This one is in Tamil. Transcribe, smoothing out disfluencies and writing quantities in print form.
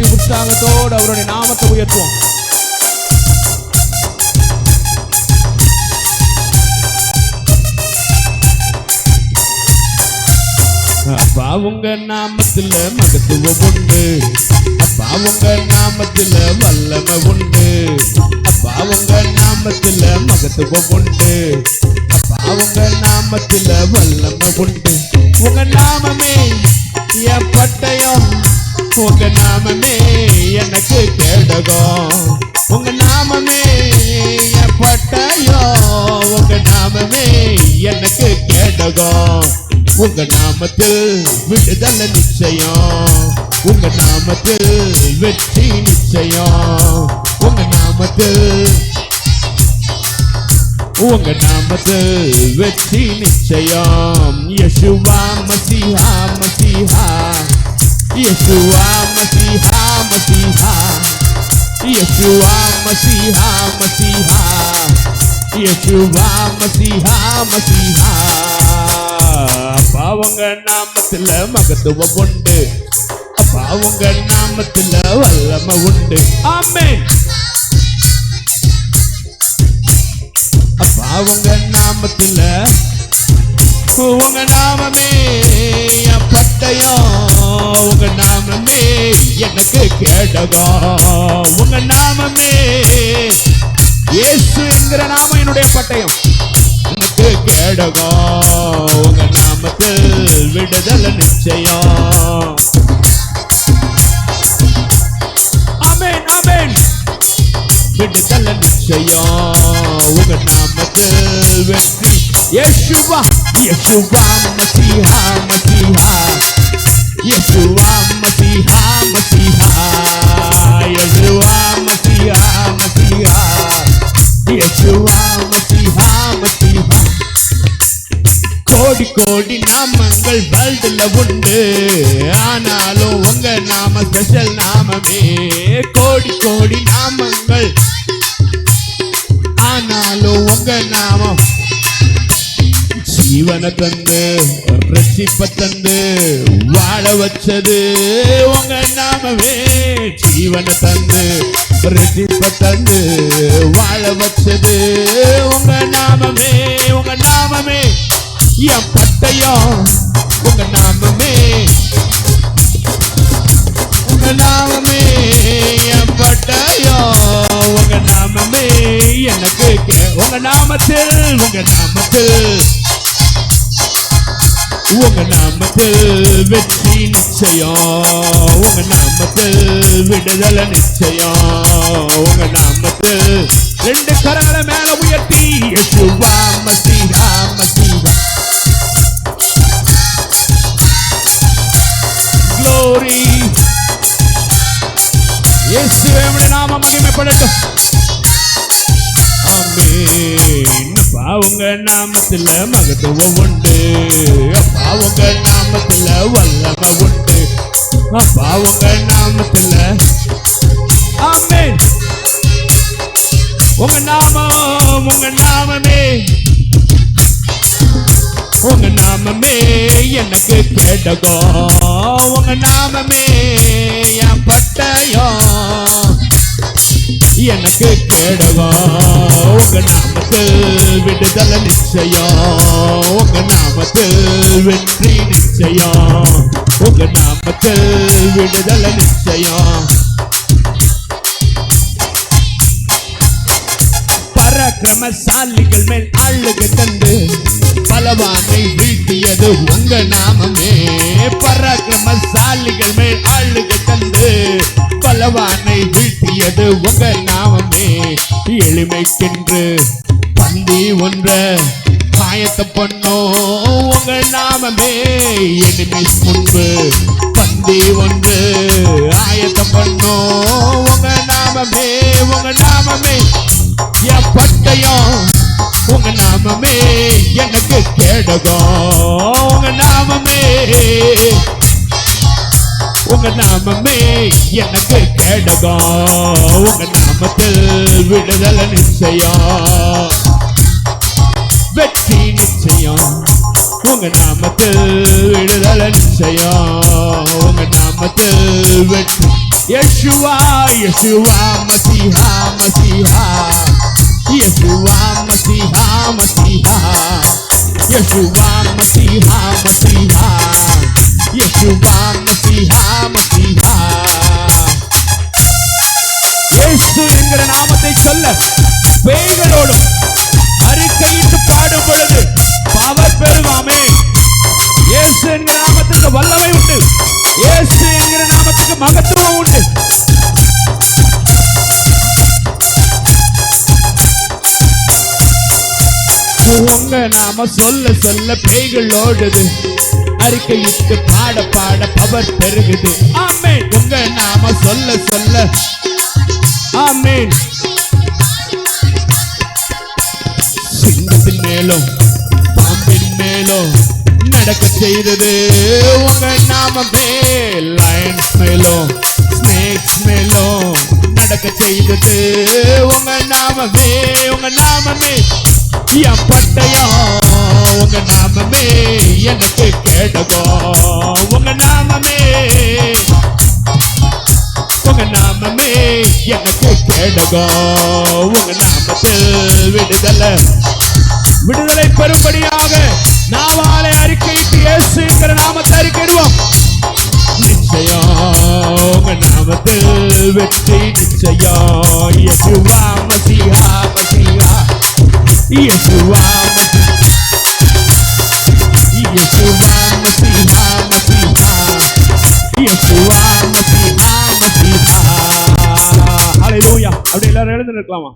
தட்டி உற்சாகத்தோடு அவருடைய நாமத்தை உயர்த்துவோம். அப்பா உங்க நாமத்துல மகத்துவம் உண்டு, அப்பா உங்க நாமத்துல வல்லமை உண்டு, அப்பா உங்க நாமத்துல மகத்துவம் உண்டு, அப்பா உங்க நாமத்துல வல்லமை உண்டு. உங்க நாமமே என் பட்டயம், உங்க நாமமே எனக்கு கேடகம், உங்க நாமமே என் பட்டயம், உங்க நாமமே எனக்கு கேடகம். உங்க நாமத்தில் விடுதலை நிச்சயம், உங்க நாமத்தில் வெற்றி நிச்சயம், உங்க நாமத்தில் வெற்றி நிச்சயம். யேசுவா மசீஹா மசீஹா, யேசுவா மசீஹா மசீஹா, யேசுவா மசீஹா மசீஹா, யேசுவா மசீஹா மசீஹா. அப்பா உங்க நாமத்துல மகத்துவம் உண்டு, அப்பா உங்க நாமத்துல வல்லமை உண்டு. ஆமென். அப்பா உங்க நாமத்துல, உங்க நாமமே என் பட்டயம், உங்க நாமமே எனக்கு கேடகம், உங்க நாமமே இயேசு என்கிற நாமம் என்னுடைய பட்டயம், எனக்கு கேடகம். உங்க நாமத்தில் விடுதலை நிச்சயம். ஆமென் ஆமென். விடுதலை நிச்சயம், உங்க நாமத்தில் வெற்றி. யேசுவா யேசுவா மசீஹா மசீஹா, யேசுவா மசீஹா மசீஹா, யேசுவா மசீஹா மசீஹா, யேசுவா மசீஹா மசீஹா. கோடி கோடி நாமங்கள் வேர்ல்டுல உண்டு, ஆனாலும் உங்க நாம ஸ்பெஷல் நாமமே. கோடி கோடி நாமங்கள் ஆனாலும் உங்க நாமம் ஜீவனை தந்து ரட்சிப்பை தந்து வாழ வச்சது உங்க நாமமே. ஜீவனை தந்து ரட்சிப்பை தந்து வாழ வச்சது உங்க நாமமே. உங்க நாமமே என் பட்டயம், உங்க நாமமே, உங்க நாமமே என் பட்டயம், உங்க நாமமே எனக்கு உங்க நாமத்தில், உங்க நாமத்தில், உங்க நாமத்தில் வெற்றி நிச்சயம், உங்க நாமத்தில் விடுதலை நிச்சயம், உங்க நாமத்தில். ரெண்டு கரங்களை மேல உயர்த்தி யேசுவா மசீஹா மசீஹா. Glory. இயேசுவே உம்முடைய நாமம் மகிமைப்படட்டும். ஆமென். அப்பா உங்க நாமத்துல மகத்துவம் உண்டு, அப்பா உங்க நாமத்துல வல்லமை உண்டு, அப்பா உங்க நாமத்துல. ஆமென். உங்க நாமம், உங்க நாமமே, உங்க நாமமே எனக்கு கேடகம், உங்க நாமமே என் பட்டயம், எனக்கு கேடகம். உங்க நாமத்தில் விடுதலை நிச்சயம், உங்க நாமத்தில் வெற்றி நிச்சயம், உங்க நாமத்தில் விடுதலை நிச்சயம். பராக்கிரமசாலிகள் மேல் ஆளுகை தந்து பலவானை வீழ்த்தியது உங்க நாமமே. பராக்கிரமசாலிகள் மேல் ஆளுகை தந்து பலவானை வீழ்த்தியது உங்க நாமமே. எளிமைக்கென்று பந்தி ஒன்ற ஆயத்த பண்ணோம் உங்க நாமமே. எனிமீஸ் முன்பு பந்தி ஒன்று ஆயத்த பண்ணோம் உங்க நாமமே. உங்க நாமமே என் பட்டயம், உங்க நாமமே எனக்கு கேடகம், உங்க நாமமே, உங்க நாமமே எனக்கு கேடகம். உங்க நாமத்தில் விடுதலை நிச்சயம், வெற்றி நிச்சயம், உங்க நாமத்தில் விடுதலை நிச்சயம், உங்க நாமத்தில் வெற்றி. யெஷுவா யெஷுவா மசீஹா மசீஹா யெஷுவா மசீஹா மசீஹா யெஷுவா மசீஹா மசீஹா யெஷுவா மசீஹா மசீஹா. இயேசு என்கிற நாமத்தை சொல்ல பேய்களோடும் அறிக்கையிட்டு பாடும் பொழுது பவர் பெருமாமே. இயேசு என்கிற நாமத்துக்கு வல்லமை உண்டு. இயேசு என்கிற நாமத்துக்கு மகத்துவம் உண்டு. உங்க நாம சொல்ல சொல்ல பேய்கள் ஓடுது, அறிக்கையிட்டு பாட பாட பவர் பெருகுது. ஆமென். உங்க நாம சொல்ல சொல்ல ஆமென். சிங்கத்தின் மேலும் பாம்பின் மேலும் நடக்க செய்தது உங்க நாமமே. லயன்ஸ் மேலும் ஸ்னேக்ஸ் மேலும் நடக்க செய்தது உங்க நாமமே. உங்க நாமமே என் பட்டயம், உங்க நாமமே எனக்கு கேடகம். உங்க நாமமே உங்க நாமமே எனக்கு கேடகம். உங்க நாமத்தில் விடுதலை பெறும்படியாக நாவாலே அறிக்கையிட்டு இயேசுங்கிற நாமத்தை அறிக்கையிடுவோம். நிச்சயம் உங்க நாமத்தில் வெற்றி நிச்சயம். யெஷுவா மசீஹா மசீஹா யெஷுவா யெஷுவா மசீஹா மசீஹா யெஷுவா மசீஹா மசீஹா. ஹல்லேலூயா. அப்படியே எல்லாரும் எழுந்து நிற்கலாமா?